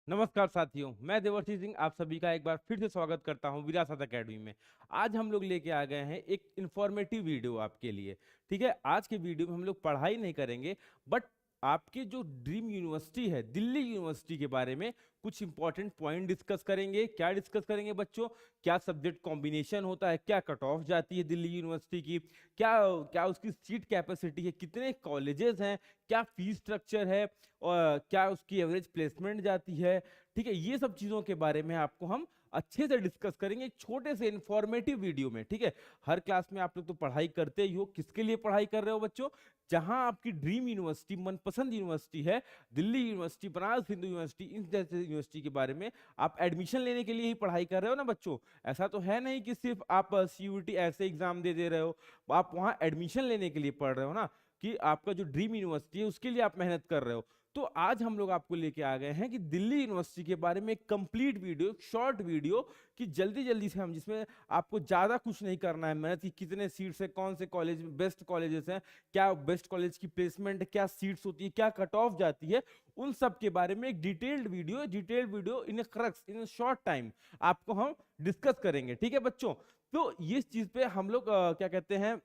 नमस्कार साथियों, मैं देवर्षि सिंह आप सभी का एक बार फिर से स्वागत करता हूं विरासत एकेडमी में। आज हम लोग लेके आ गए हैं एक इंफॉर्मेटिव वीडियो आपके लिए। ठीक है, आज के वीडियो में हम लोग पढ़ाई नहीं करेंगे, बट आपकी जो ड्रीम यूनिवर्सिटी है दिल्ली यूनिवर्सिटी के बारे में कुछ इंपॉर्टेंट पॉइंट डिस्कस करेंगे। क्या डिस्कस करेंगे बच्चों? क्या सब्जेक्ट कॉम्बिनेशन होता है, क्या कट ऑफ जाती है दिल्ली यूनिवर्सिटी की, क्या क्या उसकी सीट कैपेसिटी है, कितने कॉलेजेस हैं, क्या फीस स्ट्रक्चर है, और क्या उसकी एवरेज प्लेसमेंट जाती है। ठीक है, ये सब चीजों के बारे में आपको हम अच्छे से डिस्कस करेंगे एक छोटे से इंफॉर्मेटिव वीडियो में। ठीक है, हर क्लास में आप लोग तो पढ़ाई करते ही हो। किसके लिए पढ़ाई कर रहे हो बच्चों? जहां आपकी ड्रीम यूनिवर्सिटी, मनपसंद यूनिवर्सिटी है, दिल्ली यूनिवर्सिटी, बनारस हिंदू यूनिवर्सिटी, इन जैसे यूनिवर्सिटी के बारे में आप एडमिशन लेने के लिए ही पढ़ाई कर रहे हो ना बच्चों। ऐसा तो है नहीं कि सिर्फ आप सीयूईटी ऐसे एग्जाम दे रहे हो, आप वहां एडमिशन लेने के लिए पढ़ रहे हो ना, कि आपका जो ड्रीम यूनिवर्सिटी है उसके लिए आप मेहनत कर रहे हो। तो आज हम लोग आपको लेके आ गए हैं कि दिल्ली यूनिवर्सिटी के बारे में एक कंप्लीट वीडियो, शॉर्ट वीडियो, कि जल्दी जल्दी से हम, जिसमें आपको ज्यादा कुछ नहीं करना है मेहनत, कि कितने सीट्स है, कौन से कॉलेज में बेस्ट कॉलेजेस हैं, क्या बेस्ट कॉलेज की प्लेसमेंट, क्या सीट्स होती है, क्या कट ऑफ जाती है, उन सब के बारे में एक detailed video in crux in short time आपको हम डिस्कस करेंगे। ठीक है बच्चों, तो ये चीज पे हम लोग क्या कहते हैं,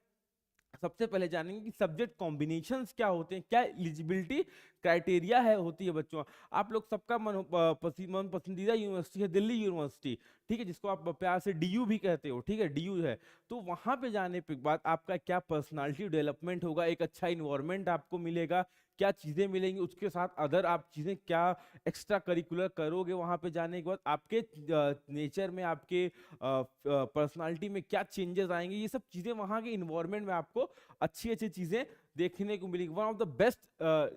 सबसे पहले जानेंगे कि सब्जेक्ट कॉम्बिनेशंस क्या होते हैं, क्या एलिजिबिलिटी क्राइटेरिया है होती है बच्चों। आप लोग सबका मन पसंदीदा यूनिवर्सिटी है दिल्ली यूनिवर्सिटी। ठीक है, जिसको आप प्यार से डीयू भी कहते हो। ठीक है, डीयू है। तो वहां पे जाने के बाद आपका क्या पर्सनालिटी डेवलपमेंट होगा, एक अच्छा इन्वायरमेंट आपको मिलेगा, क्या चीजें मिलेंगी, उसके साथ अदर आप चीजें क्या एक्स्ट्रा करिकुलर करोगे वहां पे जाने के बाद, आपके नेचर में, आपके पर्सनालिटी में क्या चेंजेस आएंगे, ये सब चीजें वहां के इन्वायरमेंट में आपको अच्छी अच्छी चीजें देखने को मिलेगी। One of the best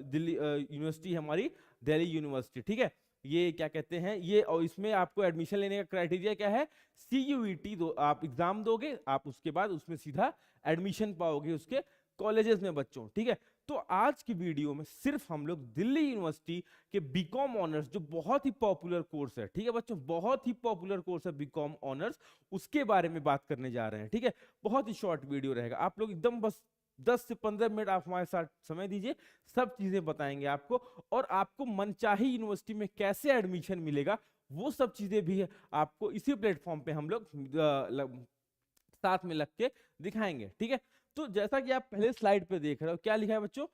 Delhi university है हमारी दिल्ली यूनिवर्सिटी। ठीक है, ये क्या कहते हैं ये, और इसमें आपको एडमिशन लेने का क्राइटेरिया क्या है? सीयूईटी दो आप एग्जाम दोगे, आप उसके बाद उसमें सीधा एडमिशन पाओगे उसके कॉलेजेस में बच्चों। ठीक है, तो आज की वीडियो में सिर्फ हम लोग दिल्ली यूनिवर्सिटी के बीकॉम ऑनर्स, जो बहुत ही पॉपुलर कोर्स है, ठीक है बच्चों, बहुत ही पॉपुलर कोर्स है बीकॉम ऑनर्स, उसके बारे में बात करने जा रहे हैं। ठीक है, बहुत ही शॉर्ट वीडियो रहेगा, आप लोग एकदम बस 10 से 15 मिनट आप हमारे साथ समय दीजिए, सब चीजें बताएंगे आपको, और आपको मनचाही यूनिवर्सिटी में कैसे एडमिशन मिलेगा वो सब चीजें भी है आपको इसी प्लेटफॉर्म पे हम लोग साथ में लग के दिखाएंगे। ठीक है, तो जैसा कि आप पहले स्लाइड पे देख रहे हो, क्या लिखा है बच्चों?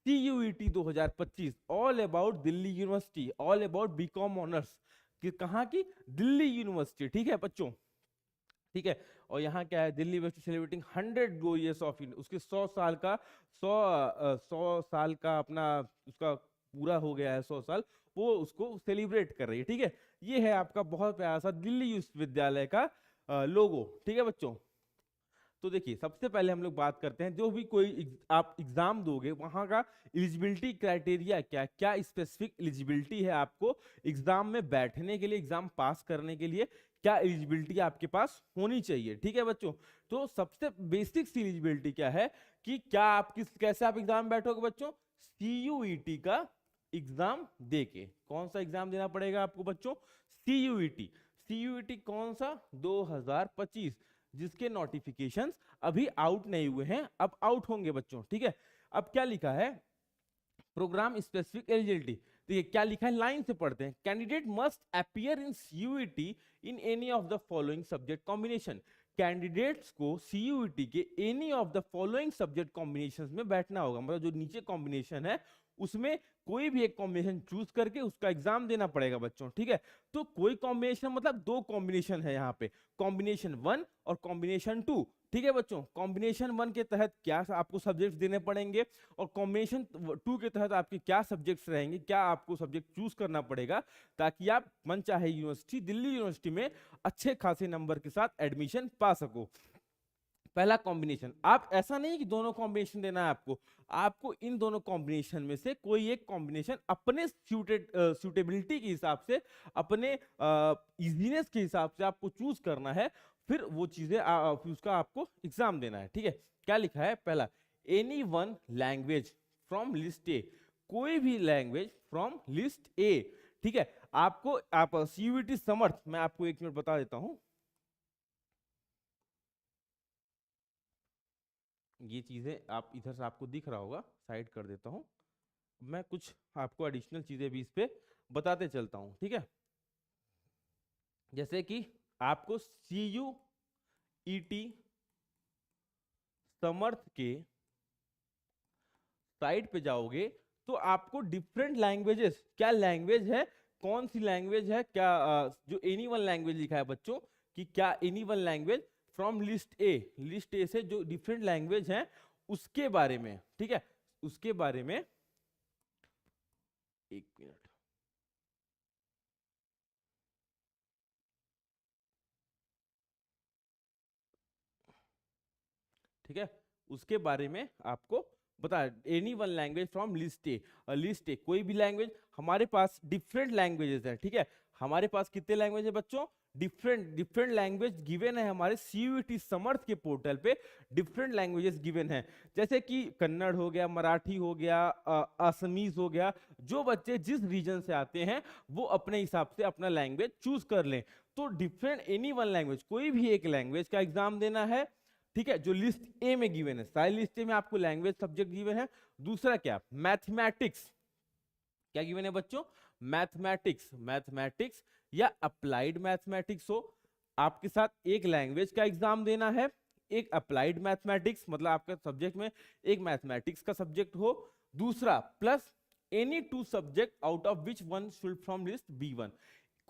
CUET 2025 all about Delhi University, all about BCom honours, कि कहाँ की? दिल्ली यूनिवर्सिटी। ठीक है बच्चों, ठीक है, और यहाँ क्या है? Delhi University celebrating 100 go years of, उसके 100 साल का, 100 साल का अपना उसका पूरा हो गया है, 100 साल, वो उसको सेलिब्रेट कर रही है। ठीक है, ये है आपका बहुत प्यारा सा दिल्ली विश्वविद्यालय का लोगो। ठीक है बच्चों, तो देखिए सबसे पहले हम लोग बात करते हैं, जो भी कोई आप एग्जाम दोगे वहां का एलिजिबिलिटी क्राइटेरिया क्या, क्या स्पेसिफिक एलिजिबिलिटी है आपको एग्जाम में बैठने के लिए, एग्जाम पास करने के लिए, क्या एलिजिबिलिटी आपके पास होनी चाहिए। ठीक है बच्चों, तो सबसे बेसिक सी एलिजिबिलिटी क्या है, कि क्या आप कैसे आप एग्जाम बैठोगे बच्चों? सीयूईटी का एग्जाम देके। कौन सा एग्जाम देना पड़ेगा आपको बच्चों? सीयूईटी। सीयूईटी कौन सा? 2025, जिसके नोटिफिकेशंस अभी आउट नहीं हुए हैं, अब आउट होंगे बच्चों। ठीक है, अब क्या लिखा है? Programme specific eligibility. देखिए क्या लिखा है, लाइन से पढ़ते हैं। Candidate must appear in CUET in any of the following subject combination. Candidates को सीयूईटी के any of the following subject combinations में बैठना होगा, मतलब जो नीचे कॉम्बिनेशन है उसमें कोई भी एक कॉम्बिनेशन चूज करके उसका एग्जाम देना पड़ेगा बच्चों। ठीक है, तो कोई कॉम्बिनेशन मतलब दो कॉम्बिनेशन है यहाँ पे, कॉम्बिनेशन 1 और कॉम्बिनेशन 2। ठीक है बच्चों, कॉम्बिनेशन 1 के तहत क्या आपको सब्जेक्ट देने पड़ेंगे, और कॉम्बिनेशन 2 के तहत आपके क्या सब्जेक्ट्स रहेंगे, क्या आपको सब्जेक्ट चूज करना पड़ेगा, ताकि आप मनचाहे यूनिवर्सिटी, दिल्ली यूनिवर्सिटी में अच्छे खासे नंबर के साथ एडमिशन पा सको। पहला कॉम्बिनेशन, आप ऐसा नहीं कि दोनों कॉम्बिनेशन देना है आपको, आपको इन दोनों कॉम्बिनेशन में से कोई एक कॉम्बिनेशन अपने सूटेबिलिटी के हिसाब से, अपने इजीनेस के हिसाब से आपको चूज करना है, फिर वो चीजें फिर उसका आपको एग्जाम देना है। ठीक है, क्या लिखा है? पहला, any one language from list A, कोई भी लैंग्वेज फ्रॉम लिस्ट ए। ठीक है, आपको आप सीयूईटी समर्थ, मैं आपको एक मिनट बता देता हूं, ये चीजें आप इधर से आपको दिख रहा होगा, साइड कर देता हूं, मैं कुछ आपको एडिशनल चीजें भी इस पे बताते चलता हूं, ठीक है। जैसे कि आपको CUET समर्थ के साइट पे जाओगे तो आपको डिफरेंट लैंग्वेजेस, क्या लैंग्वेज है, कौन सी लैंग्वेज है, क्या जो एनी वन लैंग्वेज लिखा है बच्चों, कि क्या any one language from list ए से जो डिफरेंट लैंग्वेज हैं उसके बारे में, ठीक है, उसके बारे में। एक मिनट, ठीक है, उसके बारे में आपको बता, any one language from list A कोई भी लैंग्वेज, हमारे पास डिफरेंट लैंग्वेजेस हैं, ठीक है। हमारे पास कितने लैंग्वेज है बच्चों, डिफरेंट डिफरेंट लैंग्वेज गिवन है हमारे CUET समर्थ के पोर्टल पे, डिफरेंट लैंग्वेजेस गिवन है। जैसे कि कन्नड़ हो गया, मराठी हो गया, असमीज हो गया। जो बच्चे जिस रीजन से आते हैं वो अपने हिसाब से अपना लैंग्वेज चूज कर लें। तो डिफरेंट एनी वन लैंग्वेज, कोई भी एक लैंग्वेज का एग्जाम देना है, ठीक है, जो लिस्ट ए में गिवन है, सारी लिस्ट ए में आपको लैंग्वेज सब्जेक्ट गिवन है। दूसरा क्या, मैथमेटिक्स, क्या गिवन है बच्चों, मैथमेटिक्स, मैथमेटिक्स या अप्लाइड मैथमेटिक्स हो, आपके साथ एक लैंग्वेज का एग्जाम देना है, एक अप्लाइड मैथमेटिक्स मतलब आपका सब्जेक्ट में एक मैथमेटिक्स का सब्जेक्ट हो, दूसरा plus any two subject out of which one should from list B1,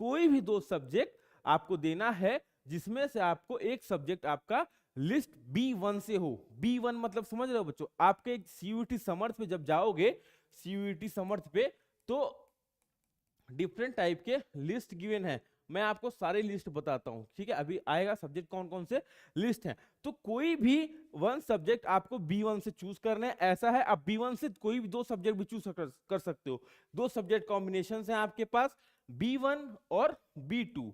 कोई भी दो सब्जेक्ट आपको देना है जिसमें से आपको एक सब्जेक्ट आपका लिस्ट B1 से हो। B1 मतलब समझ रहे हो बच्चों, आपके CUET समर्थ पे जब जाओगे, CUET समर्थ पे, तो डिफरेंट टाइप के लिस्ट गिवन है। मैं आपको सारे लिस्ट बताता हूं, ठीक है, अभी आएगा सब्जेक्ट कौन कौन से लिस्ट हैं। तो कोई भी वन सब्जेक्ट आपको B1 से चूज करना है, ऐसा है आप B1 से कोई भी दो सब्जेक्ट भी चूज कर सकते हो। दो सब्जेक्ट कॉम्बिनेशन हैं आपके पास, B1 और B2।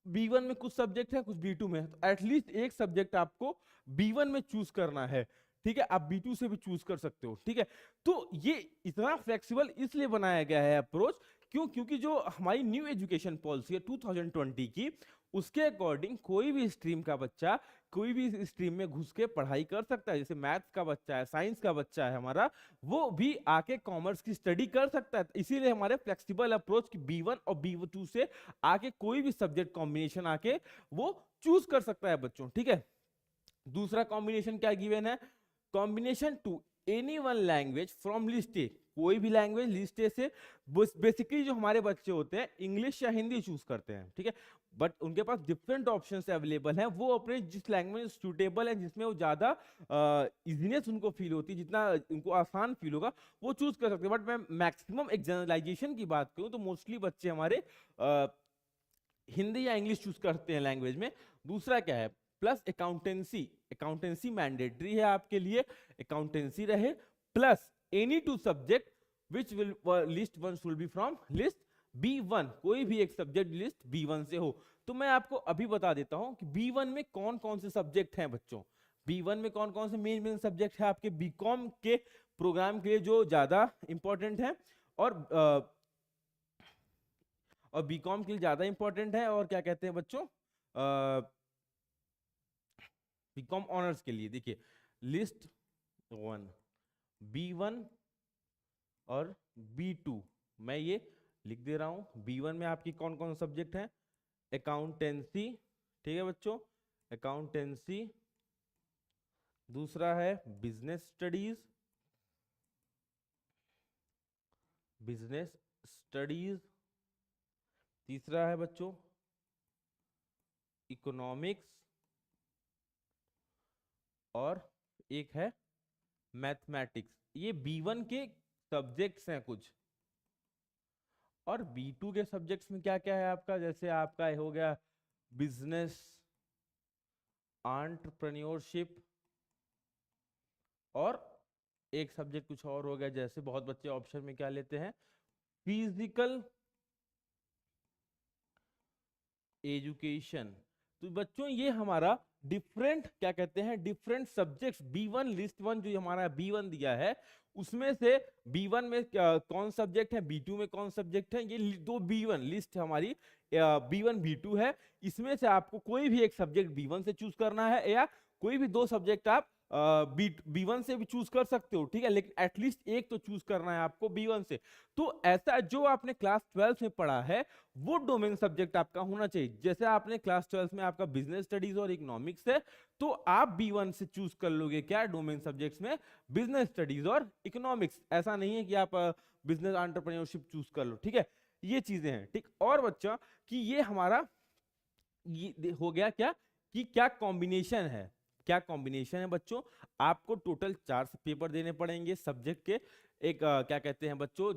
B1 में कुछ सब्जेक्ट है, कुछ B2 में है, तो एटलीस्ट एक सब्जेक्ट आपको B1 में चूज करना है, ठीक है। आप B2 से भी चूज कर सकते हो, ठीक है। तो ये इतना फ्लेक्सिबल इसलिए बनाया गया है अप्रोच, क्योंकि जो हमारी न्यू एजुकेशन पॉलिसी है 2020 की, उसके अकॉर्डिंग कोई भी स्ट्रीम का बच्चा कोई भी स्ट्रीम में घुस के पढ़ाई कर सकता है। जैसे मैथ्स का बच्चा है, साइंस का बच्चा है हमारा, वो भी आके कॉमर्स की स्टडी कर सकता है। इसीलिए हमारे फ्लेक्सिबल अप्रोच की B1 और B2 से आके कोई भी सब्जेक्ट कॉम्बिनेशन आके वो चूज कर सकता है बच्चों, ठीक है। दूसरा कॉम्बिनेशन क्या गिवन है, combination two any one language from list A, कोई भी लैंग्वेज लिस्ट ए से। बेसिकली जो हमारे बच्चे होते हैं इंग्लिश या हिंदी चूज करते हैं, ठीक है, बट उनके पास डिफरेंट ऑप्शन अवेलेबल हैं, वो अपने जिस लैंग्वेज सुटेबल है, जिसमें वो ज्यादा इजीनेस उनको फील होती है, जितना उनको आसान फील होगा वो चूज कर सकते हैं। बट मैं मैक्सिमम एक जनरलाइजेशन की बात करूं तो मोस्टली बच्चे हमारे हिंदी या इंग्लिश चूज करते हैं लैंग्वेज में। दूसरा क्या है, प्लस अकाउंटेंसी, अकाउंटेंसी मैंडेटरी है आपके लिए, अकाउंटेंसी रहे, plus any two subject which will list one should be from list B1, कोई भी एक सब्जेक्ट लिस्ट B1 से हो। तो मैं आपको अभी बता देता हूं कि B1 में कौन कौन से सब्जेक्ट हैं बच्चों। B1 में कौन कौन से मेन सब्जेक्ट है आपके बीकॉम के प्रोग्राम के लिए जो ज्यादा इंपॉर्टेंट है, और बीकॉम के लिए ज्यादा इंपॉर्टेंट है, और क्या कहते हैं बच्चों, बीकॉम ऑनर्स के लिए देखिए, लिस्ट 1, B1 और B2, मैं ये लिख दे रहा हूं। B1 में आपकी कौन कौन से सब्जेक्ट हैं, अकाउंटेंसी, ठीक है बच्चों, अकाउंटेंसी। दूसरा है बिजनेस स्टडीज, बिजनेस स्टडीज। तीसरा है बच्चों इकोनॉमिक्स, और एक है मैथमेटिक्स। ये B1 के सब्जेक्ट्स हैं कुछ। और B2 के सब्जेक्ट्स में क्या क्या है आपका, जैसे आपका हो गया बिजनेस, एंटरप्रेन्योरशिप, और एक सब्जेक्ट कुछ और हो गया, जैसे बहुत बच्चे ऑप्शन में क्या लेते हैं, फिजिकल एजुकेशन। तो बच्चों ये हमारा डिफरेंट क्या कहते हैं, डिफरेंट सब्जेक्ट्स B1 लिस्ट 1 जो हमारा B1 दिया है, उसमें से B1 में कौन सब्जेक्ट है, B2 में कौन सब्जेक्ट है, ये दो B1 लिस्ट हमारी B1 B2 है। इसमें से आपको कोई भी एक सब्जेक्ट B1 से चूज करना है, या कोई भी दो सब्जेक्ट आप B1 से भी चूज कर सकते हो, ठीक है, लेकिन एटलीस्ट एक तो चूज करना है आपको B1 से। तो ऐसा जो आपने क्लास 12 में पढ़ा है वो डोमेन सब्जेक्ट आपका होना चाहिए। जैसे आपने क्लास 12 में आपका बिजनेस स्टडीज और इकोनॉमिक्स है, तो आप B1 से चूज कर लोगे क्या डोमेन सब्जेक्ट्स में, बिजनेस स्टडीज और इकोनॉमिक्स। ऐसा नहीं है कि आप बिजनेस एंटरप्रेन्योरशिप चूज कर लो, ठीक है। ये चीजें हैं, ठीक। और बच्चा कि ये हमारा ये हो गया क्या कि क्या कॉम्बिनेशन है, क्या कॉम्बिनेशन है बच्चों। आपको टोटल 4 पेपर देने पड़ेंगे सब्जेक्ट के। एक क्या कहते हैं बच्चों,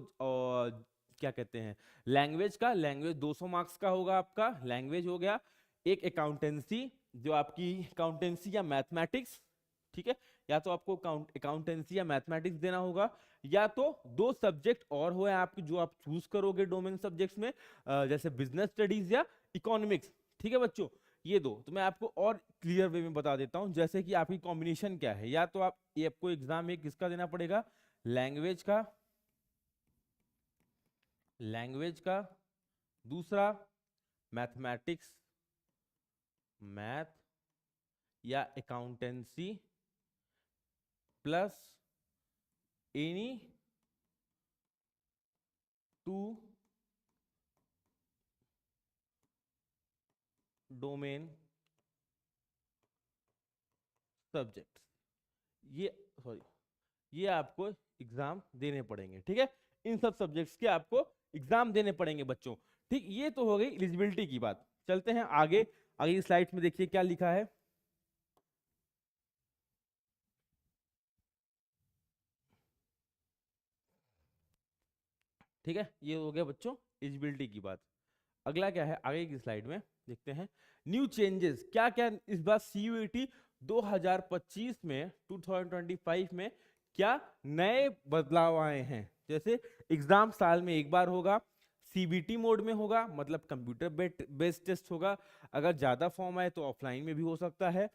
क्या कहते हैं, लैंग्वेज का, लैंग्वेज 200 मार्क्स का होगा आपका, लैंग्वेज हो गया। एक अकाउंटेंसी, जो आपकी अकाउंटेंसी या मैथमेटिक्स, ठीक है, या तो आपको अकाउंटेंसी या मैथमेटिक्स देना होगा, या तो 2 सब्जेक्ट और हो आपके जो आप चूज करोगे डोमेन सब्जेक्ट्स में, जैसे बिजनेस स्टडीज या इकोनॉमिक्स, ठीक है बच्चों। ये दो तो मैं आपको और क्लियर वे में बता देता हूं, जैसे कि आपकी कॉम्बिनेशन क्या है। या तो आप ये आपको एग्जाम एक किसका देना पड़ेगा, लैंग्वेज का, लैंग्वेज का, दूसरा मैथमेटिक्स, मैथ या accountancy, plus any 2 domain subject. ये सॉरी, ये आपको एग्जाम देने पड़ेंगे, ठीक है। इन सब सब्जेक्ट्स के आपको एग्जाम देने पड़ेंगे बच्चों, ठीक। ये तो हो गई एलिजिबिलिटी की बात। चलते हैं आगे, अगली स्लाइड में देखिए क्या लिखा है। ठीक है, ये हो गया बच्चों एलिजिबिलिटी की बात। अगला क्या है, आगे की स्लाइड में देखते हैं न्यू चेंजेस क्या क्या इस बार CUET 2025 में 2025 में क्या नए बदलाव आए हैं। जैसे एग्जाम साल में एक बार होगा, CBT मोड में होगा, मतलब कंप्यूटर बेस्ड टेस्ट होगा। अगर ज्यादा फॉर्म आए तो ऑफलाइन में भी हो सकता है।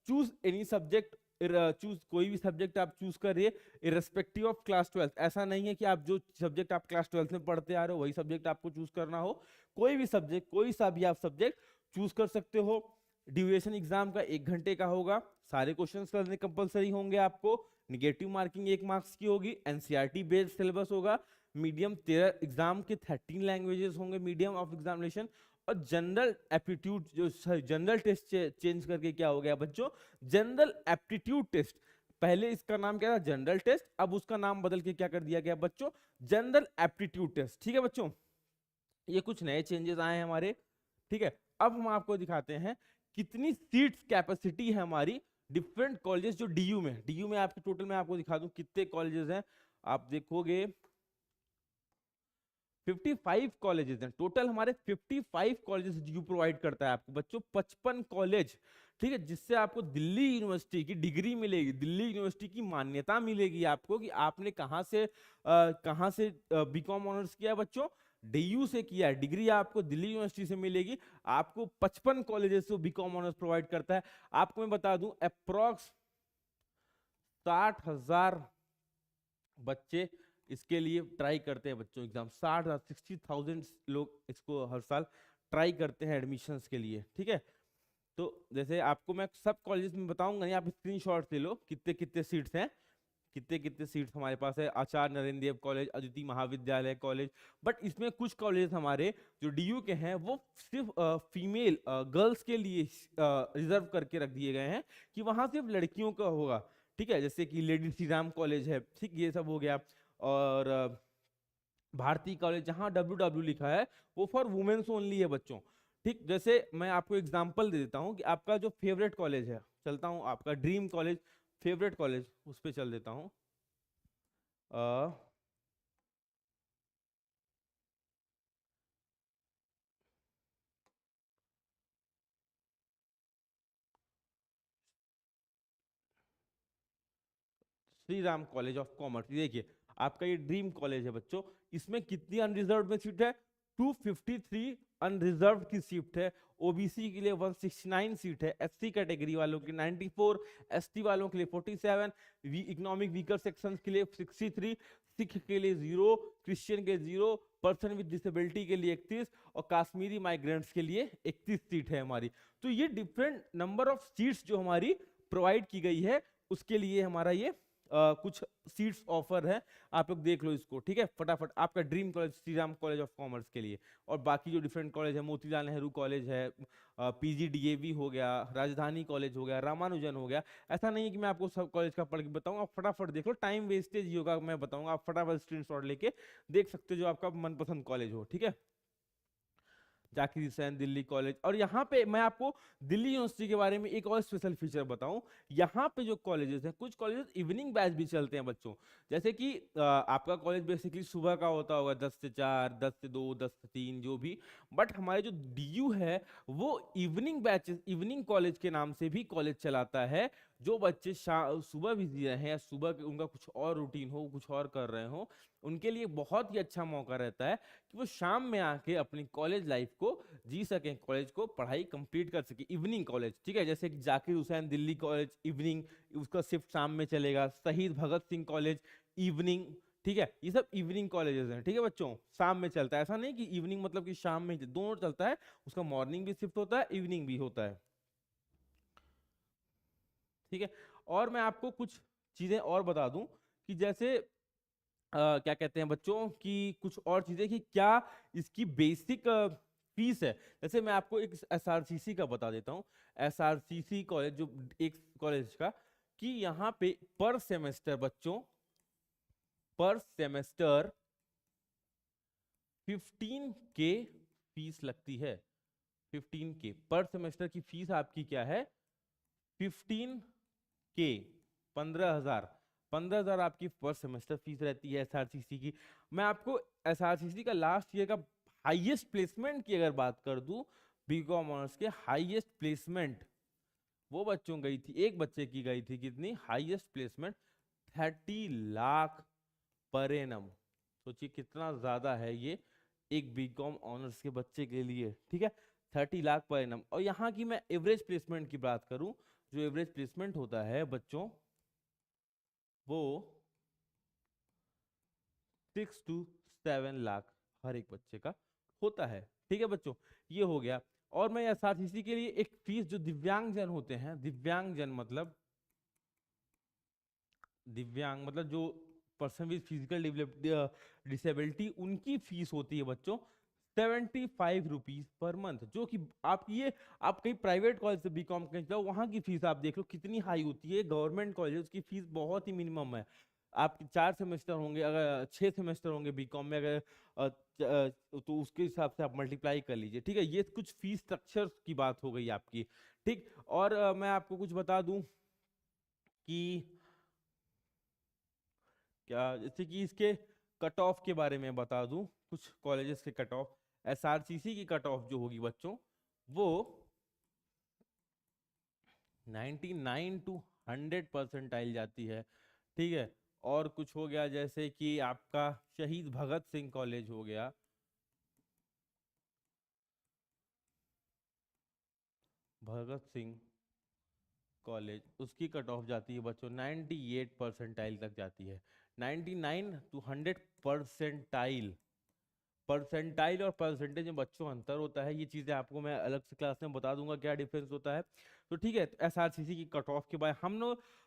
चूज एनी सब्जेक्ट, चूज कोई भी सब्जेक्ट आप चूज करिए इरेस्पेक्टिव ऑफ क्लास 12। ऐसा नहीं है कि आप जो सब्जेक्ट आप क्लास 12 में पढ़ते आ रहे हो वही सब्जेक्ट आपको चूज करना हो। कोई भी सब्जेक्ट, कोई सा भी आप सब्जेक्ट चूज कर सकते हो। ड्यूरेशन एग्जाम का 1 घंटे का होगा, सारे क्वेश्चंस करने कंपलसरी होंगे आपको। निगेटिव मार्किंग 1 मार्क्स की होगी। NCERT बेस्ड सिलेबस होगा। मीडियम 13 एग्जाम के 13 लैंग्वेजेस होंगे मीडियम ऑफ एग्जामिनेशन। और जनरल एप्टीट्यूड जो जनरल टेस्ट चेंज करके क्या हो गया बच्चों, जनरल एप्टीट्यूड टेस्ट। पहले इसका नाम क्या था, जनरल टेस्ट, अब उसका नाम बदल के क्या कर दिया गया बच्चों, जनरल एप्टीट्यूड टेस्ट, ठीक है बच्चों। ये कुछ नए चेंजेस आए हैं हमारे, ठीक है। अब हम आपको दिखाते हैं कितनी सीट्स कैपेसिटी है हमारी डिफरेंट कॉलेजेस जो DU में आपके टोटल में आपको दिखा दूं कितने कॉलेजेस हैं। आप देखोगे 55 कॉलेजेस हैं टोटल, हमारे 55 कॉलेजेस DU प्रोवाइड करता है आपको बच्चों, 55 कॉलेज, ठीक है, जिससे आपको दिल्ली यूनिवर्सिटी की डिग्री मिलेगी, दिल्ली यूनिवर्सिटी की मान्यता मिलेगी आपको कि आपने कहां से BCom ऑनर्स किया बच्चों, DU से किया है। डिग्री आपको दिल्ली यूनिवर्सिटी से मिलेगी। आपको 55 कॉलेजेस से BCom ऑनर्स प्रोवाइड करता है। आपको मैं बता दूं अप्रोक्स 60,000 बच्चे इसके लिए ट्राई करते हैं बच्चों एग्जाम। 60,000 लोग इसको हर साल ट्राई करते हैं एडमिशन्स के लिए, ठीक है। तो जैसे आपको मैं सब कॉलेजेस में बताऊंगा नहीं, आप स्क्रीनशॉट ले लो कितने कितने सीट्स हैं, कितने कितने सीट्स हमारे पास है। आचार्य नरेंद्र देव कॉलेज, अदिति महाविद्यालय कॉलेज। बट इसमें कुछ कॉलेज हमारे जो DU के हैं वो सिर्फ फीमेल गर्ल्स के लिए रिजर्व करके रख दिए गए हैं कि वहां सिर्फ लड़कियों का होगा, ठीक है। जैसे कि लेडी श्री राम कॉलेज है, ठीक, ये सब हो गया। और भारती कॉलेज जहां WW लिखा है वो फॉर वुमेन्स ओनली है बच्चों, ठीक। जैसे मैं आपको एग्जांपल दे देता हूं कि आपका जो फेवरेट कॉलेज है, चलता हूं आपका ड्रीम कॉलेज, फेवरेट कॉलेज उस पर चल देता हूं। Shri Ram college of commerce, देखिए आपका ये ड्रीम कॉलेज है बच्चों। इसमें कितनी अनरिजर्व में सीट है, 253 अनरिजर्व की सीट है। OBC के लिए 169 सीट है, SC कैटेगरी वालों के 94, ST वालों के लिए 47, इकोनॉमिक वीकर सेक्शन के लिए 63, सिख के लिए 0, क्रिश्चियन के 0, पर्सन विद डिसेबिलिटी के लिए 31 और कश्मीरी माइग्रेंट्स के लिए 31 सीट है हमारी। तो ये डिफरेंट नंबर ऑफ सीट्स जो हमारी प्रोवाइड की गई है उसके लिए हमारा ये कुछ सीट्स ऑफर है, आप लोग देख लो इसको, ठीक है। फटाफट आपका dream college Shri Ram college of commerce के लिए, और बाकी जो डिफरेंट कॉलेज है, मोतीलाल नेहरू कॉलेज है, पीजीडीएवी हो गया, राजधानी कॉलेज हो गया, रामानुजन हो गया। ऐसा नहीं है कि मैं आपको सब कॉलेज का पढ़ के बताऊंगा, आप फटाफट देख लो, टाइम वेस्टेज ही होगा, मैं बताऊंगा, आप फटाफट स्क्रीनशॉट लेके देख सकते हो जो आपका मनपसंद कॉलेज हो, ठीक है। जाकिर हुसैन दिल्ली कॉलेज। और यहाँ पे मैं आपको दिल्ली यूनिवर्सिटी के बारे में एक और स्पेशल फीचर बताऊं, यहाँ पे जो कॉलेजेस हैं, कुछ कॉलेजेस इवनिंग बैच भी चलते हैं बच्चों। जैसे कि आपका कॉलेज बेसिकली सुबह का होता होगा 10 से 4, 10 से 2, 10 से 3, जो भी, बट हमारे जो डीयू है वो इवनिंग बैचेस, इवनिंग कॉलेज के नाम से भी कॉलेज चलाता है। जो बच्चे सुबह बिजी रहे या सुबह उनका कुछ और रूटीन हो, कुछ और कर रहे हो, उनके लिए बहुत ही अच्छा मौका रहता है कि वो शाम में आके अपनी कॉलेज लाइफ को जी सकें, कॉलेज को पढ़ाई कंप्लीट कर सके। इवनिंग कॉलेज, ठीक है, जैसे कि जाकिर हुसैन दिल्ली कॉलेज इवनिंग, उसका शिफ्ट शाम में चलेगा। शहीद भगत सिंह कॉलेज इवनिंग, ठीक है, ये सब इवनिंग कॉलेजेस हैं, ठीक है बच्चों, शाम में चलता है। ऐसा नहीं कि इवनिंग मतलब कि शाम में, दोनों चलता है, उसका मॉर्निंग भी शिफ्ट होता है, इवनिंग भी होता है, ठीक है। और मैं आपको कुछ चीजें और बता दूं कि जैसे क्या कहते हैं बच्चों की कुछ और चीजें कि क्या इसकी बेसिक फीस है। जैसे मैं आपको एक एसआरसीसी का बता देता हूँ, एसआरसीसी कॉलेज जो एक कॉलेज का, कि यहाँ पे पर सेमेस्टर बच्चों, पर सेमेस्टर 15 के फीस लगती है। 15 के पर सेमेस्टर की फीस आपकी क्या है, 15 के, 15,000, 15,000 आपकी पर सेमेस्टर फीस रहती है एसआरसीसी की। मैं आपको एसआरसीसी का लास्ट ईयर का हाईएस्ट प्लेसमेंट की अगर बात कर दूं, बीकॉम ऑनर्स के हाईएस्ट प्लेसमेंट वो बच्चों गई थी, एक बच्चे की गई थी कितनी, highest placement 30 lakh per annum. सोचिए कितना ज्यादा है ये एक बीकॉम ऑनर्स के बच्चे के लिए, ठीक है, 30 लाख पर एनम। और यहाँ की मैं एवरेज प्लेसमेंट की बात करूं, जो एवरेज प्लेसमेंट होता है बच्चों वो 6 to 7 लाख हर एक बच्चे का होता है, ठीक है बच्चों, ये हो गया। और मैं साथ इसी के लिए एक फीस जो दिव्यांगजन होते हैं, दिव्यांगजन मतलब, दिव्यांग मतलब जो पर्सन विद फिजिकल डिसेबिलिटी, उनकी फीस होती है बच्चों 75 रुपीज पर मंथ। जो कि आप ये, आप कहीं प्राइवेट कॉलेज से बीकॉम कहीं जाओ, वहां की फीस आप देख लो कितनी हाई होती है। गवर्नमेंट कॉलेज उसकी फीस बहुत ही मिनिमम है। आपके 4 सेमेस्टर होंगे, अगर 6 सेमेस्टर होंगे बीकॉम में, अगर तो उसके हिसाब से आप मल्टीप्लाई कर लीजिए, ठीक है। ये कुछ फीस स्ट्रक्चर की बात हो गई आपकी, ठीक। और मैं आपको कुछ बता दूं कि क्या, जैसे कि इसके कट ऑफ के बारे में बता दूं, कुछ कॉलेजेस के कट ऑफ। एसआरसीसी की कट ऑफ जो होगी बच्चों वो 99 टू 100 परसेंटाइल जाती है, ठीक है। और कुछ हो गया जैसे कि आपका शहीद भगत सिंह कॉलेज हो गया, भगत सिंह कॉलेज, उसकी कट ऑफ जाती है बच्चों 98 परसेंटाइल तक जाती है। 99 टू 100 परसेंटाइल, परसेंटाइल और परसेंटेज में बच्चों अंतर होता है। ये चीजें आपको मैं अलग से क्लास में बता दूंगा क्या डिफरेंस होता है। तो ठीक है, तो एसआरसीसी की कट ऑफ के बाद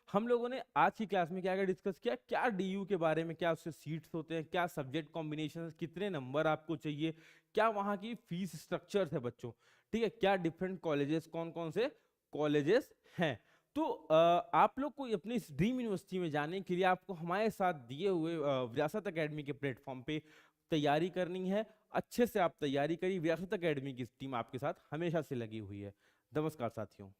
हम लोगों ने आज की क्लास में क्या क्या डिस्कस किया, क्या डीयू के बारे में, क्या उससे सीट्स होते हैं, क्या सब्जेक्ट कॉम्बिनेशन, कितने नंबर आपको चाहिए, क्या वहाँ की फीस स्ट्रक्चर है बच्चों, ठीक है, क्या डिफरेंट कॉलेजेस, कौन कौन से कॉलेजेस हैं। तो आप लोग को अपनी इस ड्रीम यूनिवर्सिटी में जाने के लिए आपको हमारे साथ दिए हुए विरासत एकेडमी के प्लेटफॉर्म पे तैयारी करनी है। अच्छे से आप तैयारी करिए, विरासत एकेडमी की टीम आपके साथ हमेशा से लगी हुई है। नमस्कार साथियों।